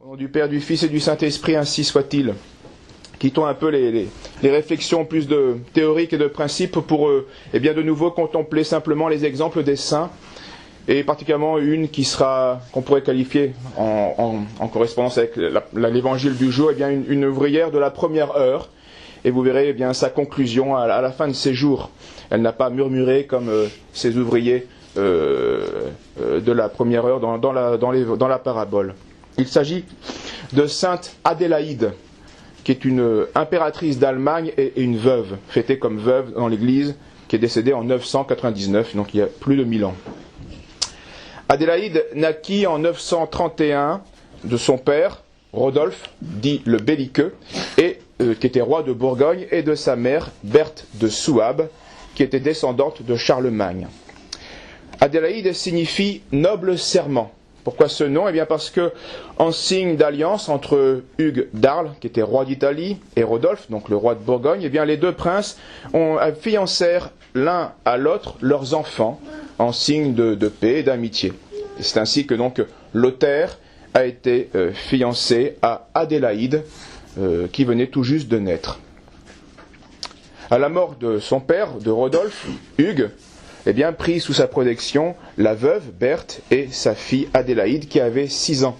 Au nom du Père, du Fils et du Saint-Esprit, ainsi soit-il. Quittons un peu les réflexions plus de théoriques et de principes pour de nouveau contempler simplement les exemples des saints, et particulièrement une qu'on pourrait qualifier en correspondance avec l'évangile du jour, une ouvrière de la première heure. Et vous verrez sa conclusion à la fin de ses jours. Elle n'a pas murmuré comme ces ouvriers de la première heure dans la parabole. Il s'agit de Sainte Adélaïde, qui est une impératrice d'Allemagne et une veuve, fêtée comme veuve dans l'Église, qui est décédée en 999, donc il y a plus de 1000 ans. Adélaïde naquit en 931 de son père, Rodolphe, dit le Belliqueux, qui était roi de Bourgogne, et de sa mère, Berthe de Souabe, qui était descendante de Charlemagne. Adélaïde signifie noble serment. Pourquoi ce nom ? Parce que, en signe d'alliance entre Hugues d'Arles, qui était roi d'Italie, et Rodolphe, donc le roi de Bourgogne, les deux princes fiancèrent l'un à l'autre leurs enfants, en signe de paix et d'amitié. Et c'est ainsi que donc Lothaire a été fiancé à Adélaïde, qui venait tout juste de naître. À la mort de son père, de Rodolphe, Hugues, prit sous sa protection la veuve Berthe et sa fille Adélaïde qui avait 6 ans.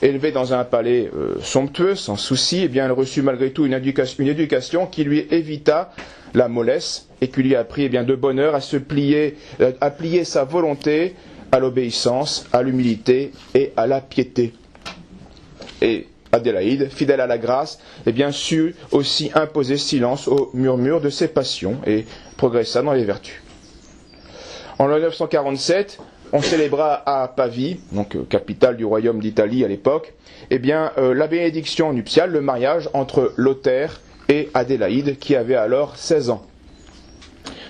Élevée dans un palais somptueux, sans souci, elle reçut malgré tout une éducation qui lui évita la mollesse et qui lui apprit de bonne heure à plier sa volonté à l'obéissance, à l'humilité et à la piété. Et Adélaïde, fidèle à la grâce, sut aussi imposer silence aux murmures de ses passions et progressa dans les vertus. En 947, on célébra à Pavie, donc capitale du royaume d'Italie à l'époque, la bénédiction nuptiale, le mariage entre Lothaire et Adélaïde, qui avait alors 16 ans.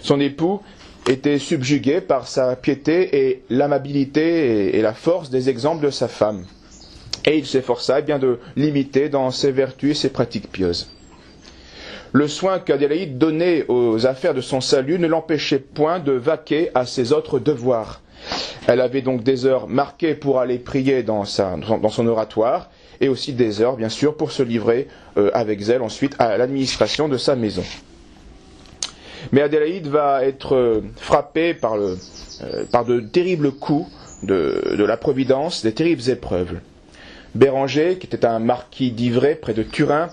Son époux était subjugué par sa piété et l'amabilité et la force des exemples de sa femme. Et il s'efforça de l'imiter dans ses vertus et ses pratiques pieuses. Le soin qu'Adélaïde donnait aux affaires de son salut ne l'empêchait point de vaquer à ses autres devoirs. Elle avait donc des heures marquées pour aller prier dans son oratoire, et aussi des heures, bien sûr, pour se livrer avec zèle ensuite à l'administration de sa maison. Mais Adélaïde va être frappée par de terribles coups de la providence, des terribles épreuves. Béranger, qui était un marquis d'Ivray près de Turin,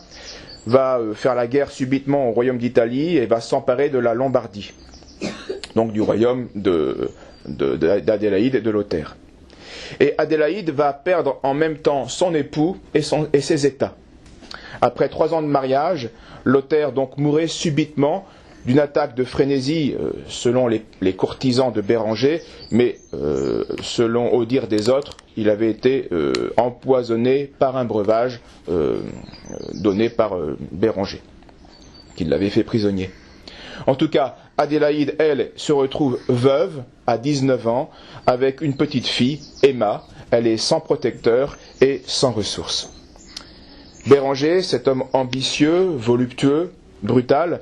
va faire la guerre subitement au royaume d'Italie et va s'emparer de la Lombardie, donc du royaume d'Adélaïde et de Lothaire. Et Adélaïde va perdre en même temps son époux et ses états. Après 3 ans de mariage, Lothaire donc mourait subitement d'une attaque de frénésie selon les courtisans de Béranger, mais selon au dire des autres, il avait été empoisonné par un breuvage donné par Béranger, qui l'avait fait prisonnier. En tout cas, Adélaïde, elle, se retrouve veuve à 19 ans, avec une petite fille, Emma. Elle est sans protecteur et sans ressources. Béranger, cet homme ambitieux, voluptueux, brutal,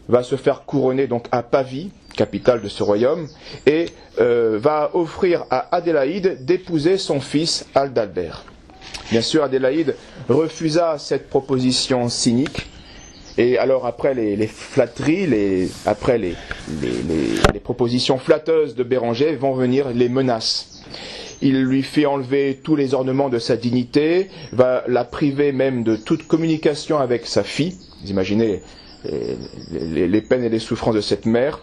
va se faire couronner donc à Pavie, capitale de ce royaume, et va offrir à Adélaïde d'épouser son fils Adalbert. Bien sûr, Adélaïde refusa cette proposition cynique, et alors après les flatteries, après les propositions flatteuses de Béranger, vont venir les menaces. Il lui fait enlever tous les ornements de sa dignité, va la priver même de toute communication avec sa fille. Vous imaginez les peines et les souffrances de cette mère,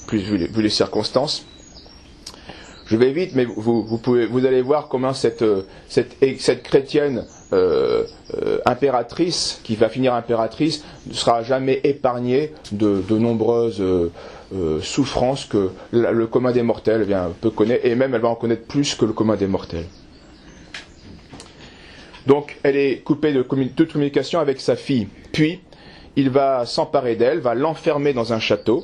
plus vu les circonstances. Je vais vite, mais vous allez voir comment cette chrétienne impératrice, qui va finir impératrice, ne sera jamais épargnée de nombreuses souffrances que le commun des mortels peut connaître, et même elle va en connaître plus que le commun des mortels. Donc elle est coupée de toute communication avec sa fille, puis il va s'emparer d'elle, va l'enfermer dans un château,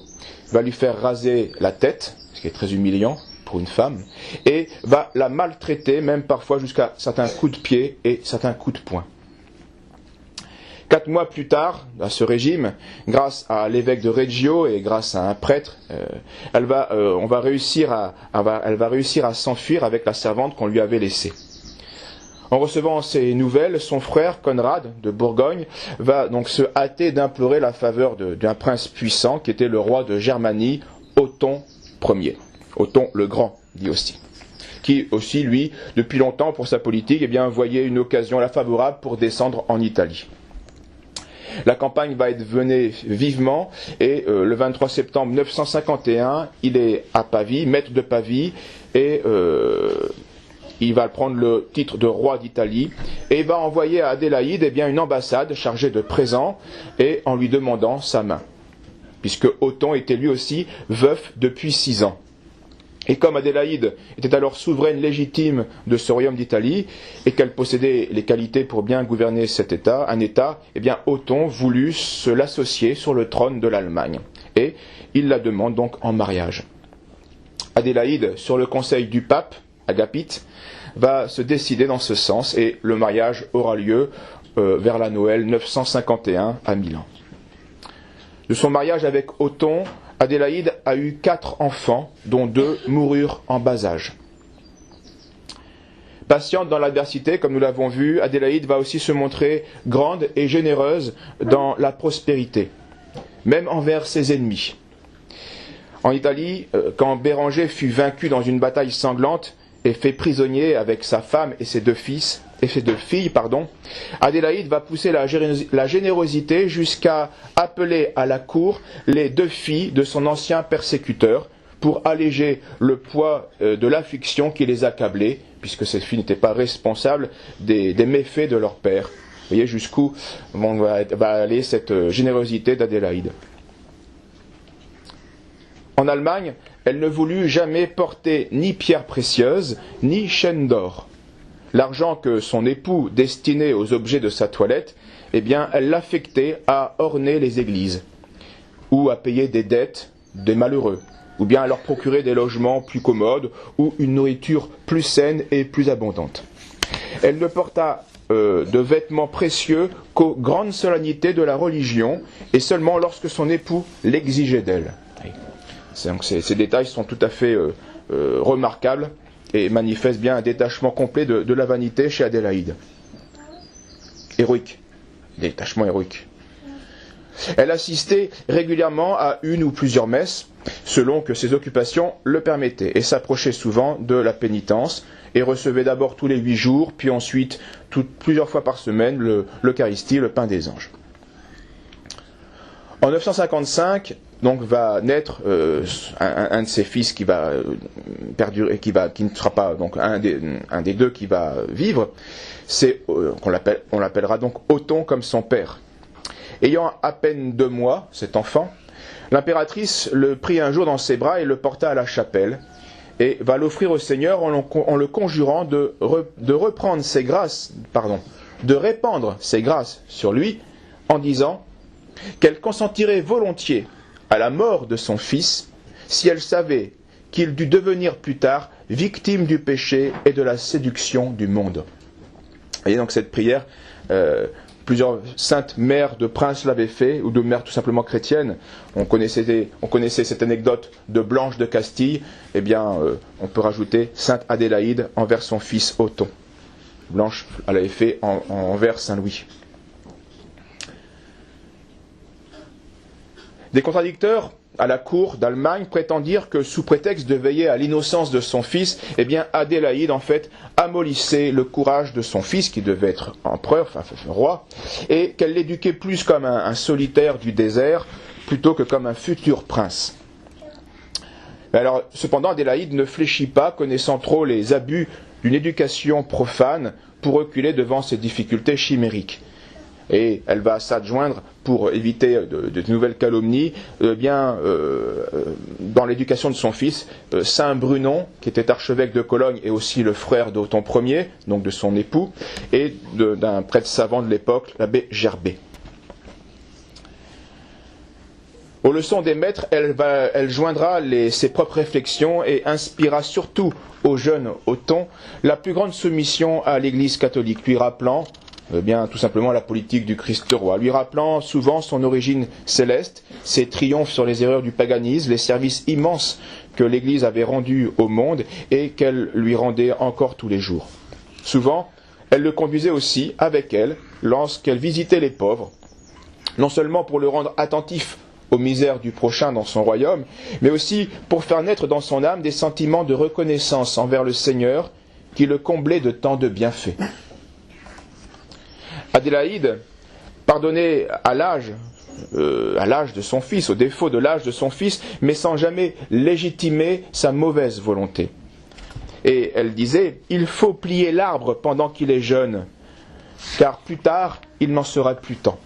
va lui faire raser la tête, ce qui est très humiliant pour une femme, et va la maltraiter, même parfois jusqu'à certains coups de pied et certains coups de poing. 4 mois plus tard, à ce régime, grâce à l'évêque de Reggio et grâce à un prêtre, elle va réussir à s'enfuir avec la servante qu'on lui avait laissée. En recevant ces nouvelles, son frère Conrad de Bourgogne va donc se hâter d'implorer la faveur d'un prince puissant qui était le roi de Germanie, Othon Ier. Othon le Grand, dit aussi. Qui aussi, lui, depuis longtemps pour sa politique, voyait une occasion là favorable pour descendre en Italie. La campagne va être menée vivement et le 23 septembre 951, il est à Pavie, maître de Pavie, et il va prendre le titre de roi d'Italie et va envoyer à Adélaïde une ambassade chargée de présents et en lui demandant sa main, puisque Othon était lui aussi veuf depuis 6 ans. Et comme Adélaïde était alors souveraine légitime de ce royaume d'Italie et qu'elle possédait les qualités pour bien gouverner un État, Othon voulut se l'associer sur le trône de l'Allemagne. Et il la demande donc en mariage. Adélaïde, sur le conseil du pape, Agapite, va se décider dans ce sens et le mariage aura lieu vers la Noël 951 à Milan. De son mariage avec Othon, Adélaïde a eu 4 enfants, dont 2 moururent en bas âge. Patiente dans l'adversité, comme nous l'avons vu, Adélaïde va aussi se montrer grande et généreuse dans la prospérité, même envers ses ennemis. En Italie, quand Béranger fut vaincu dans une bataille sanglante et fait prisonnier avec sa femme et ses 2 filles, Adélaïde va pousser la générosité jusqu'à appeler à la cour les 2 filles de son ancien persécuteur pour alléger le poids de l'affliction qui les accablait, puisque ces filles n'étaient pas responsables des méfaits de leur père. Vous voyez jusqu'où va aller cette générosité d'Adélaïde. En Allemagne, elle ne voulut jamais porter ni pierres précieuses, ni chaînes d'or. L'argent que son époux destinait aux objets de sa toilette, elle l'affectait à orner les églises, ou à payer des dettes des malheureux, ou bien à leur procurer des logements plus commodes, ou une nourriture plus saine et plus abondante. Elle ne porta de vêtements précieux qu'aux grandes solennités de la religion, et seulement lorsque son époux l'exigeait d'elle. Donc ces détails sont tout à fait remarquables, et manifeste bien un détachement complet de la vanité chez Adélaïde. Héroïque. Détachement héroïque. Elle assistait régulièrement à une ou plusieurs messes, selon que ses occupations le permettaient, et s'approchait souvent de la pénitence, et recevait d'abord tous les 8 jours, puis ensuite plusieurs fois par semaine l'Eucharistie, le pain des anges. En 955, donc va naître un de ses fils qui va perdurer, qui ne sera pas donc un des 2 qui va vivre. C'est on l'appellera donc Othon comme son père. Ayant à peine 2 mois, cet enfant, l'impératrice le prit un jour dans ses bras et le porta à la chapelle et va l'offrir au Seigneur en le conjurant de répandre ses grâces sur lui en disant qu'elle consentirait volontiers à la mort de son fils si elle savait qu'il dut devenir plus tard victime du péché et de la séduction du monde. Vous voyez donc cette prière, plusieurs saintes mères de princes l'avaient fait, ou de mères tout simplement chrétiennes. On connaissait cette anecdote de Blanche de Castille, on peut rajouter Sainte Adélaïde envers son fils Othon. Blanche l'avait fait envers Saint Louis. Des contradicteurs à la cour d'Allemagne prétendent dire que sous prétexte de veiller à l'innocence de son fils, Adélaïde en fait amollissait le courage de son fils qui devait être empereur, roi, et qu'elle l'éduquait plus comme un solitaire du désert plutôt que comme un futur prince. Alors, cependant, Adélaïde ne fléchit pas, connaissant trop les abus d'une éducation profane, pour reculer devant ces difficultés chimériques. Et elle va s'adjoindre, pour éviter de nouvelles calomnies, dans l'éducation de son fils, Saint Brunon, qui était archevêque de Cologne et aussi le frère d'Othon Ier, donc de son époux, et d'un prêtre savant de l'époque, l'abbé Gerbet. Aux leçons des maîtres, elle joindra ses propres réflexions et inspirera surtout au jeune Othon la plus grande soumission à l'Église catholique, lui rappelant tout simplement la politique du Christ roi, lui rappelant souvent son origine céleste, ses triomphes sur les erreurs du paganisme, les services immenses que l'Église avait rendus au monde et qu'elle lui rendait encore tous les jours. Souvent, elle le conduisait aussi avec elle lorsqu'elle visitait les pauvres, non seulement pour le rendre attentif aux misères du prochain dans son royaume, mais aussi pour faire naître dans son âme des sentiments de reconnaissance envers le Seigneur qui le comblait de tant de bienfaits. Adélaïde pardonnait à l'âge de son fils, au défaut de l'âge de son fils, mais sans jamais légitimer sa mauvaise volonté. Et elle disait, il faut plier l'arbre pendant qu'il est jeune, car plus tard, il n'en sera plus temps.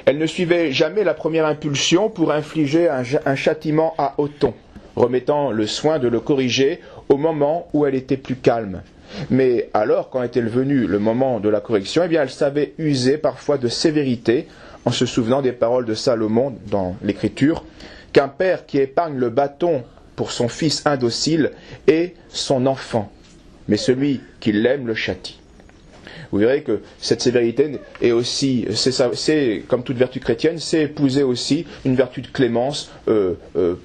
Elle ne suivait jamais la première impulsion pour infliger un châtiment à Othon, remettant le soin de le corriger au moment où elle était plus calme. Mais alors, quand était venu le moment de la correction, eh bien, elle savait user parfois de sévérité, en se souvenant des paroles de Salomon dans l'Écriture, qu'un père qui épargne le bâton pour son fils indocile est son enfant, mais celui qui l'aime le châtie. Vous verrez que cette sévérité est aussi, c'est comme toute vertu chrétienne, c'est épouser aussi une vertu de clémence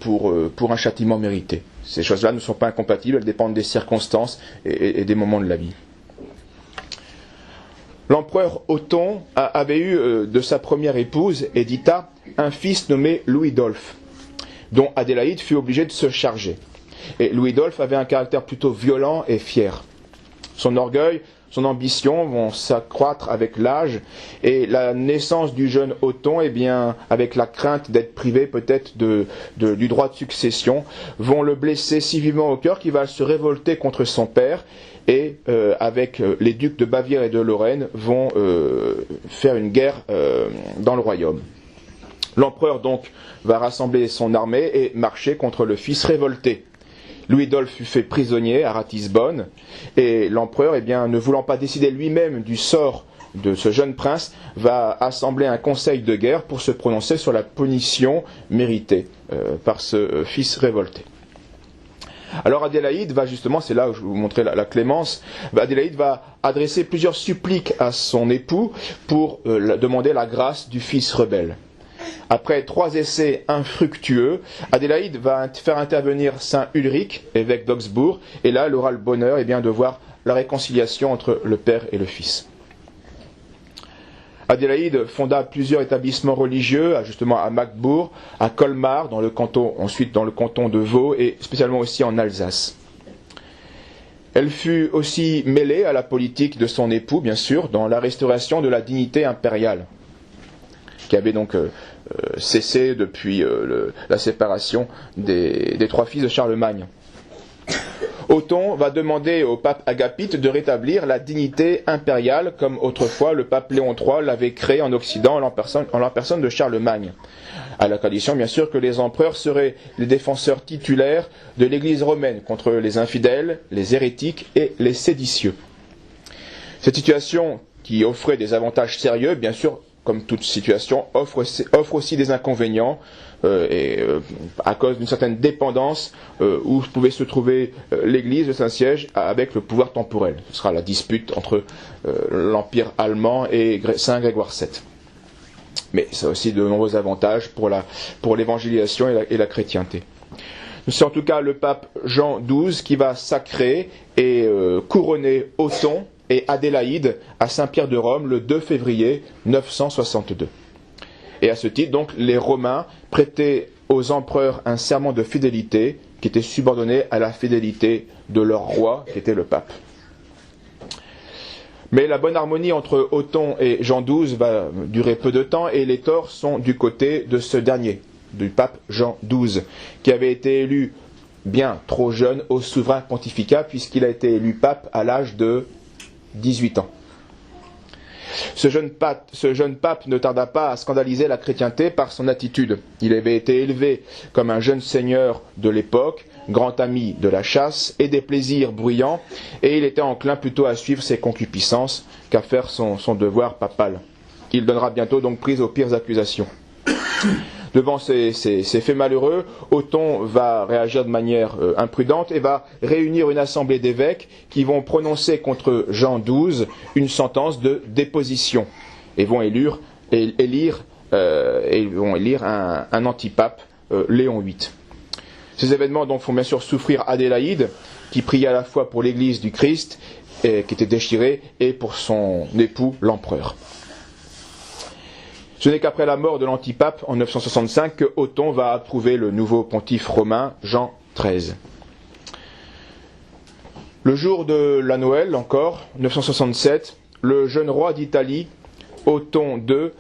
pour un châtiment mérité. Ces choses-là ne sont pas incompatibles, elles dépendent des circonstances et des moments de la vie. L'empereur Othon avait eu de sa première épouse, Éditha, un fils nommé Louis-Dolphe, dont Adélaïde fut obligée de se charger. Et Louis-Dolphe avait un caractère plutôt violent et fier. Son orgueil, son ambition vont s'accroître avec l'âge, et la naissance du jeune Othon, eh bien, avec la crainte d'être privé peut-être du droit de succession, vont le blesser si vivement au cœur qu'il va se révolter contre son père, et avec les ducs de Bavière et de Lorraine vont faire une guerre dans le royaume. L'empereur donc va rassembler son armée et marcher contre le fils révolté. Louis-Dolphe fut fait prisonnier à Ratisbonne, et l'empereur, eh bien, ne voulant pas décider lui-même du sort de ce jeune prince, va assembler un conseil de guerre pour se prononcer sur la punition méritée par ce fils révolté. Alors Adélaïde va justement, c'est là où je vous montrais la clémence, Adélaïde va adresser plusieurs suppliques à son époux pour demander la grâce du fils rebelle. Après 3 essais infructueux, Adélaïde va faire intervenir saint Ulrich, évêque d'Augsbourg, et là elle aura le bonheur de voir la réconciliation entre le père et le fils. Adélaïde fonda plusieurs établissements religieux, justement à Magdebourg, à Colmar, ensuite dans le canton de Vaud, et spécialement aussi en Alsace. Elle fut aussi mêlée à la politique de son époux, bien sûr, dans la restauration de la dignité impériale, qui avait donc cessé depuis la séparation des 3 fils de Charlemagne. Othon va demander au pape Agapite de rétablir la dignité impériale comme autrefois le pape Léon III l'avait créé en Occident en la personne de Charlemagne, à la condition bien sûr que les empereurs seraient les défenseurs titulaires de l'Église romaine contre les infidèles, les hérétiques et les séditieux. Cette situation qui offrait des avantages sérieux, bien sûr, comme toute situation, offre aussi des inconvénients à cause d'une certaine dépendance où pouvait se trouver l'Église, le Saint-Siège, avec le pouvoir temporel. Ce sera la dispute entre l'Empire allemand et Saint Grégoire VII. Mais ça a aussi de nombreux avantages pour l'évangélisation et la chrétienté. C'est en tout cas le pape Jean XII qui va sacrer et couronner Othon et Adélaïde à Saint-Pierre de Rome le 2 février 962. Et à ce titre, donc, les Romains prêtaient aux empereurs un serment de fidélité qui était subordonné à la fidélité de leur roi, qui était le pape. Mais la bonne harmonie entre Othon et Jean XII va durer peu de temps, et les torts sont du côté de ce dernier, du pape Jean XII, qui avait été élu bien trop jeune au souverain pontificat, puisqu'il a été élu pape à l'âge de 18 ans. Ce jeune pape ne tarda pas à scandaliser la chrétienté par son attitude. Il avait été élevé comme un jeune seigneur de l'époque, grand ami de la chasse et des plaisirs bruyants, et il était enclin plutôt à suivre ses concupiscences qu'à faire son devoir papal. Il donnera bientôt donc prise aux pires accusations. Devant ces faits malheureux, Othon va réagir de manière imprudente et va réunir une assemblée d'évêques qui vont prononcer contre Jean XII une sentence de déposition et vont élire un antipape, Léon VIII. Ces événements donc font bien sûr souffrir Adélaïde, qui priait à la fois pour l'Église du Christ et qui était déchirée, et pour son époux, l'empereur. Ce n'est qu'après la mort de l'antipape en 965 que Othon va approuver le nouveau pontife romain Jean XIII. Le jour de la Noël, encore, 967, le jeune roi d'Italie, Othon II,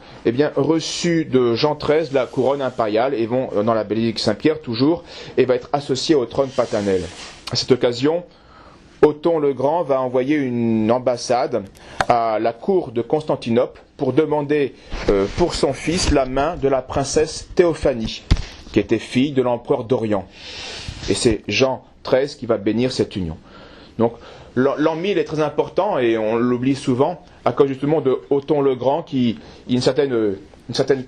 reçut de Jean XIII la couronne impériale et vont dans la basilique Saint-Pierre toujours, et va être associé au trône paternel. À cette occasion, Othon le Grand va envoyer une ambassade à la cour de Constantinople pour demander pour son fils la main de la princesse Théophanie, qui était fille de l'empereur d'Orient. Et c'est Jean XIII qui va bénir cette union. Donc l'an 1000 est très important et on l'oublie souvent à cause justement de Othon le Grand, qui une certaine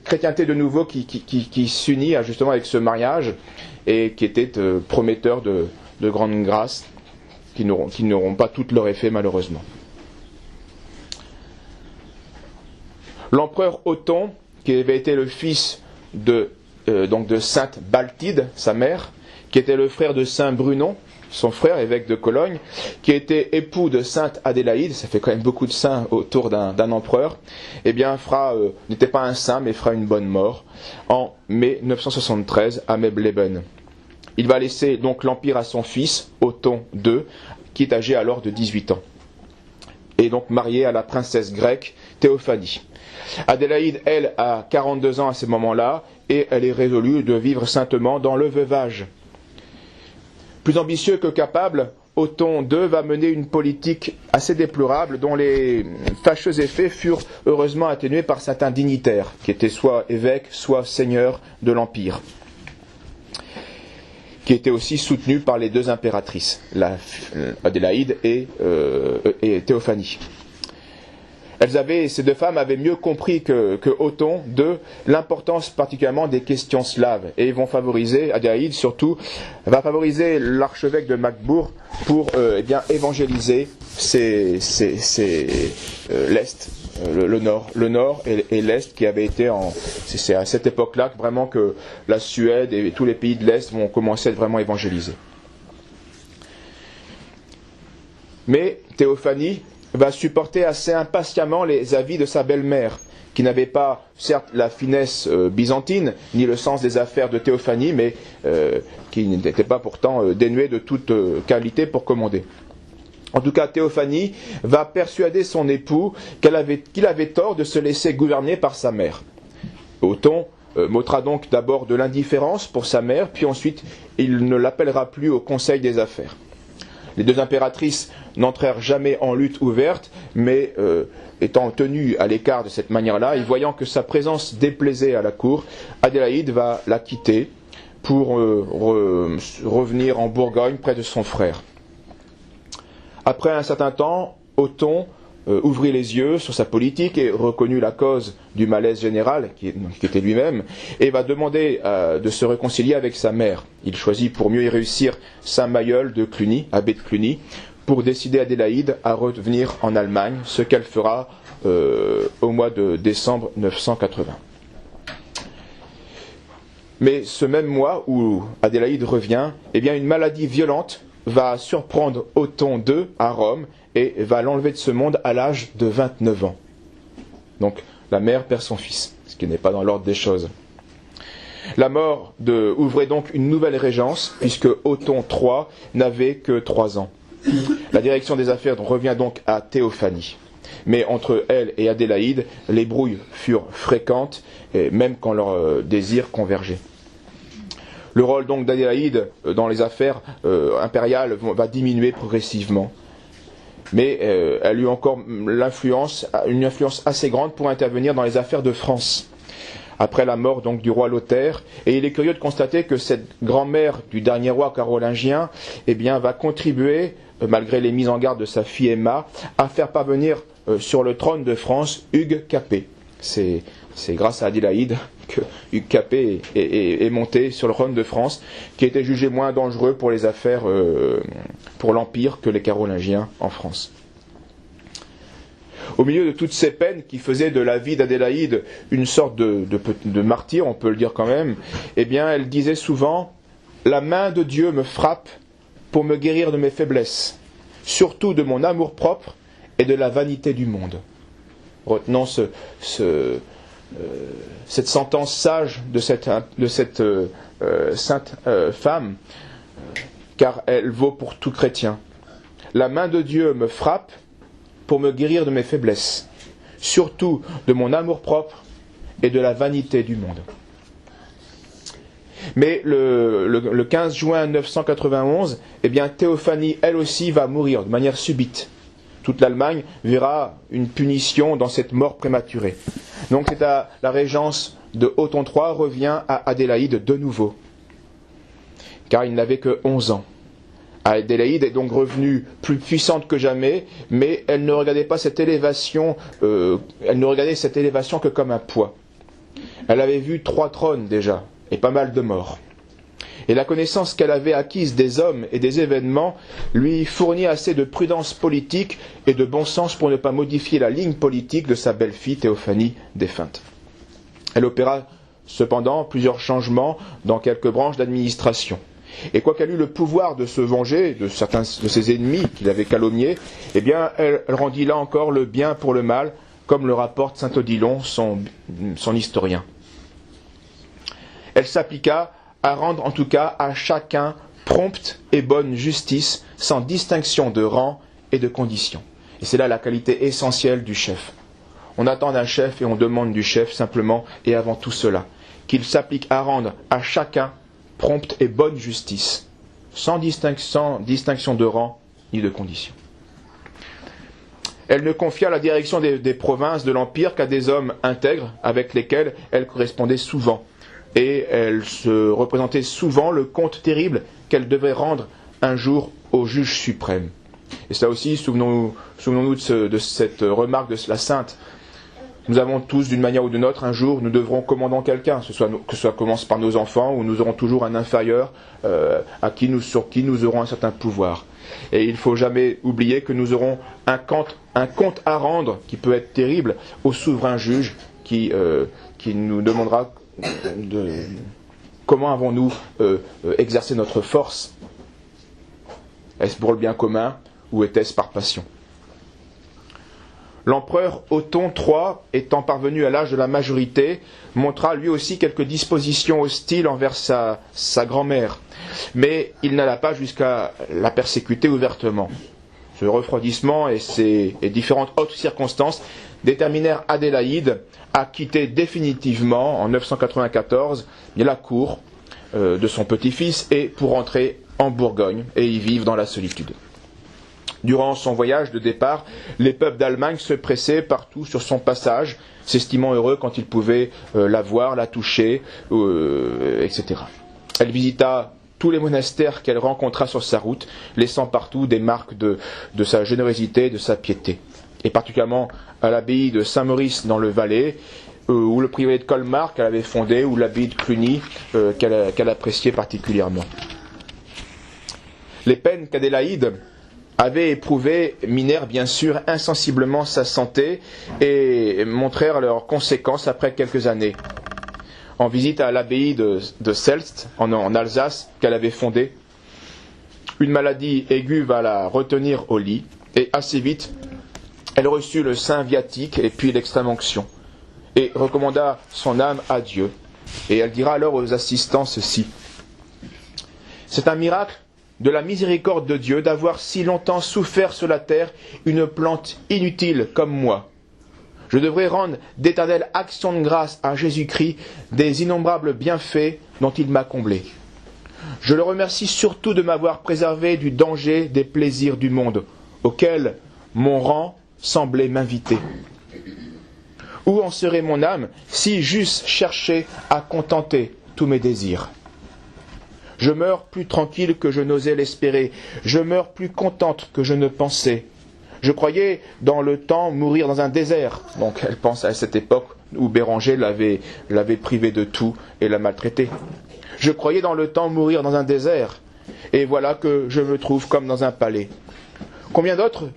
chrétienté de nouveau qui s'unit justement avec ce mariage et qui était prometteur de grandes grâces qui n'auront pas toutes leur effet malheureusement. L'empereur Othon, qui avait été le fils de sainte Baltide, sa mère, qui était le frère de saint Brunon, son frère, évêque de Cologne, qui était époux de sainte Adélaïde, ça fait quand même beaucoup de saints autour d'un empereur, n'était pas un saint, mais fera une bonne mort, en mai 973 à Meibleben. Il va laisser donc l'empire à son fils, Othon II, qui est âgé alors de 18 ans, et donc marié à la princesse grecque Théophanie. Adélaïde, elle, a 42 ans à ce moment-là, et elle est résolue de vivre saintement dans le veuvage. Plus ambitieux que capable, Othon II va mener une politique assez déplorable dont les fâcheux effets furent heureusement atténués par certains dignitaires, qui étaient soit évêques, soit seigneurs de l'Empire, qui étaient aussi soutenus par les deux impératrices, Adélaïde et Théophanie. Ces deux femmes avaient mieux compris que Othon II l'importance particulièrement des questions slaves, et ils vont favoriser, Adélaïde surtout, va favoriser l'archevêque de Magdebourg pour évangéliser l'Est, le Nord et l'Est qui avait été c'est à cette époque-là vraiment que la Suède et tous les pays de l'Est vont commencer à être vraiment évangélisés. Mais Théophanie va supporter assez impatiemment les avis de sa belle-mère, qui n'avait pas, certes, la finesse byzantine, ni le sens des affaires de Théophanie, mais qui n'était pas pourtant dénuée de toute qualité pour commander. En tout cas, Théophanie va persuader son époux qu'il avait tort de se laisser gouverner par sa mère. Othon montra donc d'abord de l'indifférence pour sa mère, puis ensuite il ne l'appellera plus au conseil des affaires. Les deux impératrices n'entrèrent jamais en lutte ouverte, mais étant tenues à l'écart de cette manière-là, et voyant que sa présence déplaisait à la cour, Adélaïde va la quitter pour revenir en Bourgogne près de son frère. Après un certain temps, Othon ouvrit les yeux sur sa politique et reconnut la cause du malaise général, qui était lui-même, et va demander de se réconcilier avec sa mère. Il choisit pour mieux y réussir saint Mailleul de Cluny, abbé de Cluny, pour décider Adélaïde à revenir en Allemagne, ce qu'elle fera au mois de décembre 980. Mais ce même mois où Adélaïde revient, une maladie violente va surprendre Othon II à Rome et va l'enlever de ce monde à l'âge de 29 ans. Donc la mère perd son fils, ce qui n'est pas dans l'ordre des choses. La mort ouvrait donc une nouvelle régence, puisque Othon III n'avait que 3 ans. La direction des affaires revient donc à Théophanie. Mais entre elle et Adélaïde, les brouilles furent fréquentes, et même quand leurs désirs convergeaient. Le rôle donc d'Adélaïde dans les affaires impériales va diminuer progressivement. Mais elle eut encore une influence assez grande pour intervenir dans les affaires de France, après la mort donc du roi Lothaire. Et il est curieux de constater que cette grand-mère du dernier roi carolingien va contribuer, malgré les mises en garde de sa fille Emma, à faire parvenir sur le trône de France Hugues Capet. C'est grâce à Adélaïde que Hugues Capet est monté sur le trône de France, qui était jugé moins dangereux pour les affaires, pour l'Empire, que les Carolingiens en France. Au milieu de toutes ces peines qui faisaient de la vie d'Adélaïde une sorte de martyr, on peut le dire quand même, elle disait souvent « La main de Dieu me frappe pour me guérir de mes faiblesses. surtout de mon amour-propre et de la vanité du monde. Retenons cette sentence sage de cette sainte femme, car elle vaut pour tout chrétien. La main de Dieu me frappe pour me guérir de mes faiblesses, surtout de mon amour-propre et de la vanité du monde. Mais le 15 juin 991, Théophanie, elle aussi, va mourir de manière subite. Toute l'Allemagne verra une punition dans cette mort prématurée. Donc c'est à la régence de Otton III revient à Adélaïde de nouveau, car il n'avait que 11 ans. Adélaïde est donc revenue plus puissante que jamais, mais elle ne regardait pas cette élévation, que comme un poids. Elle avait vu 3 trônes déjà, et pas mal de morts. Et la connaissance qu'elle avait acquise des hommes et des événements lui fournit assez de prudence politique et de bon sens pour ne pas modifier la ligne politique de sa belle-fille Théophanie défunte. Elle opéra cependant plusieurs changements dans quelques branches d'administration. Et quoiqu'elle eût le pouvoir de se venger de certains de ses ennemis qu'il avait calomniés, elle rendit là encore le bien pour le mal, comme le rapporte saint Odilon, son historien. Elle s'appliqua à rendre en tout cas à chacun prompte et bonne justice, sans distinction de rang et de condition. Et c'est là la qualité essentielle du chef. On attend d'un chef et on demande du chef simplement et avant tout cela, qu'il s'applique à rendre à chacun prompte et bonne justice, sans distinction de rang ni de condition. Elle ne confia la direction des provinces de l'Empire qu'à des hommes intègres avec lesquels elle correspondait souvent. Et elle se représentait souvent le compte terrible qu'elle devait rendre un jour au juge suprême. Et ça aussi, souvenons-nous de cette remarque de la sainte. Nous avons tous, d'une manière ou d'une autre, un jour, nous devrons commander quelqu'un, que ce commence par nos enfants, ou nous aurons toujours un inférieur sur qui nous aurons un certain pouvoir. Et il ne faut jamais oublier que nous aurons un compte à rendre, qui peut être terrible, au souverain juge qui nous demandera comment avons-nous exercé notre force. Est-ce pour le bien commun ou était-ce par passion? L'empereur Otton III, étant parvenu à l'âge de la majorité, montra lui aussi quelques dispositions hostiles envers sa grand-mère, mais il n'alla pas jusqu'à la persécuter ouvertement. Ce refroidissement et différentes autres circonstances déterminèrent Adélaïde à quitter définitivement, en 994, la cour de son petit-fils et pour rentrer en Bourgogne et y vivre dans la solitude. Durant son voyage de départ, les peuples d'Allemagne se pressaient partout sur son passage, s'estimant heureux quand ils pouvaient la voir, la toucher, etc. Elle visita tous les monastères qu'elle rencontra sur sa route, laissant partout des marques de sa générosité et de sa piété. Et particulièrement à l'abbaye de Saint-Maurice dans le Valais, ou le prieuré de Colmar qu'elle avait fondé, ou l'abbaye de Cluny qu'elle appréciait particulièrement. Les peines qu'Adélaïde avait éprouvées minèrent bien sûr insensiblement sa santé et montrèrent leurs conséquences après quelques années. En visite à l'abbaye de Selst, en Alsace, qu'elle avait fondée, une maladie aiguë va la retenir au lit, et assez vite, elle reçut le saint viatique et puis l'extrême-onction, et recommanda son âme à Dieu. Et elle dira alors aux assistants ceci: c'est un miracle de la miséricorde de Dieu d'avoir si longtemps souffert sur la terre une plante inutile comme moi. Je devrais rendre d'éternelles actions de grâce à Jésus-Christ des innombrables bienfaits dont il m'a comblé. Je le remercie surtout de m'avoir préservé du danger des plaisirs du monde, auxquels mon rang semblait m'inviter. Où en serait mon âme si j'eusse cherché à contenter tous mes désirs? Je meurs plus tranquille que je n'osais l'espérer. Je meurs plus contente que je ne pensais. Je croyais dans le temps mourir dans un désert. Donc elle pense à cette époque où Béranger l'avait privé de tout et l'a maltraité. Je croyais dans le temps mourir dans un désert. Et voilà que je me trouve comme dans un palais. Combien d'entre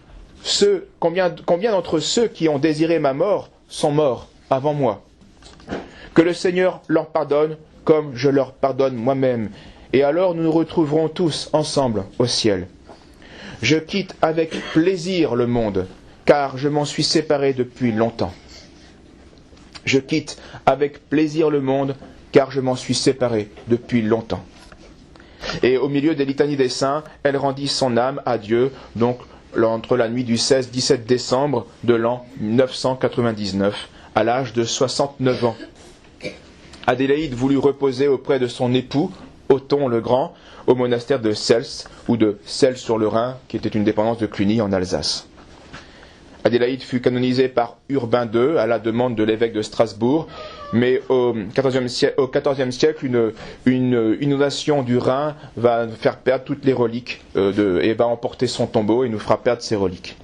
ceux qui ont désiré ma mort sont morts avant moi? Que le Seigneur leur pardonne comme je leur pardonne moi-même. Et alors nous nous retrouverons tous ensemble au ciel. Je quitte avec plaisir le monde, car je m'en suis séparé depuis longtemps. Je quitte avec plaisir le monde, car je m'en suis séparé depuis longtemps. Et au milieu des litanies des saints, elle rendit son âme à Dieu, donc entre la nuit du 16-17 décembre de l'an 999, à l'âge de 69 ans. Adélaïde voulut reposer auprès de son époux, Othon le Grand, au monastère de Cels, ou de Celles-sur-le-Rhin, qui était une dépendance de Cluny en Alsace. Adélaïde fut canonisée par Urbain II à la demande de l'évêque de Strasbourg, mais au XIVe siècle, une inondation du Rhin va faire perdre toutes les reliques et va emporter son tombeau et nous fera perdre ses reliques.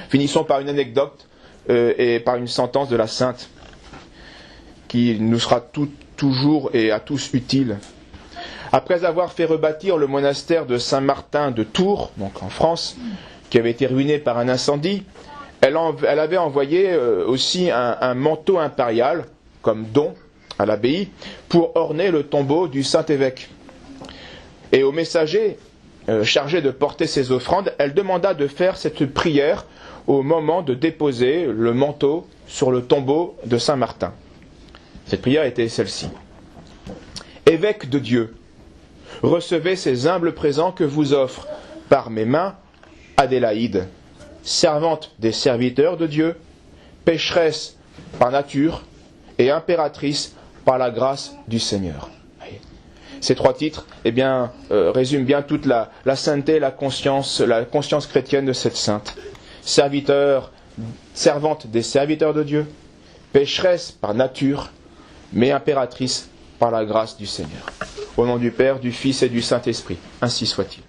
Finissons par une anecdote et par une sentence de la Sainte qui nous sera toujours et à tous utile. Après avoir fait rebâtir le monastère de Saint-Martin de Tours, donc en France, qui avait été ruiné par un incendie, elle avait envoyé aussi un manteau impérial, comme don à l'abbaye, pour orner le tombeau du Saint-Évêque. Et au messager chargé de porter ses offrandes, elle demanda de faire cette prière au moment de déposer le manteau sur le tombeau de Saint-Martin. Cette prière était celle-ci. Évêque de Dieu, recevez ces humbles présents que vous offre par mes mains Adélaïde, servante des serviteurs de Dieu, pécheresse par nature et impératrice par la grâce du Seigneur. Ces trois titres résument bien toute la sainteté, la conscience chrétienne de cette sainte. Servante des serviteurs de Dieu, pécheresse par nature, mais impératrice par la grâce du Seigneur. Au nom du Père, du Fils et du Saint-Esprit, ainsi soit-il.